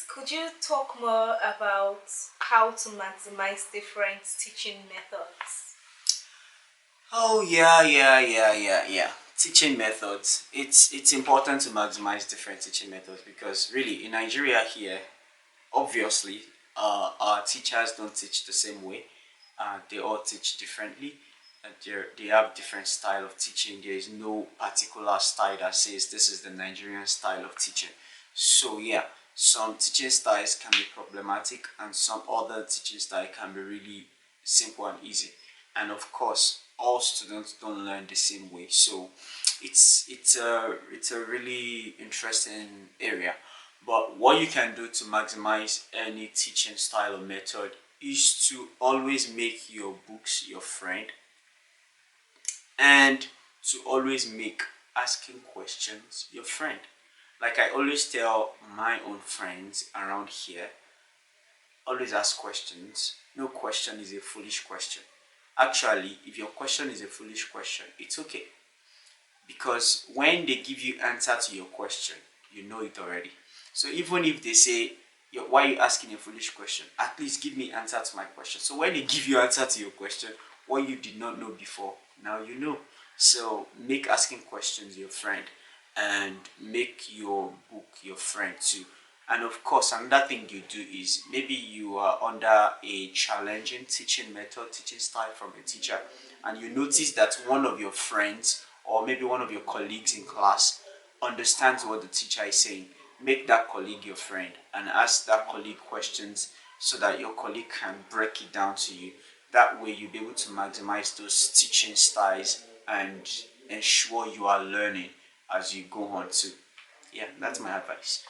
could you talk more about how to maximize different teaching methods? Oh yeah. Teaching methods. It's important to maximize different teaching methods because really in Nigeria here, obviously, our teachers don't teach the same way. They all teach differently. They have different style of teaching. There is no particular style that says this is the Nigerian style of teaching. So yeah, some teaching styles can be problematic, and some other teaching style can be really simple and easy. And of course, all students don't learn the same way. So it's a really interesting area. But what you can do to maximize any teaching style or method is to always make your books your friend and to always make asking questions your friend. Like I always tell my own friends around here, always ask questions. No question is a foolish question. Actually, if your question is a foolish question, it's okay because when they give you answer to your question, you know it already. So even if they say, why are you asking a foolish question? At least give me answer to my question. So when they give you answer to your question, what you did not know before, now you know. So make asking questions your friend and make your book your friend too. And of course, another thing you do is maybe you are under a challenging teaching method, teaching style from a teacher, and you notice that one of your friends or maybe one of your colleagues in class understands what the teacher is saying. Make that colleague your friend and ask that colleague questions so that your colleague can break it down to you. That way, you'll be able to maximize those teaching styles and ensure you are learning as you go on to. Yeah, that's my advice.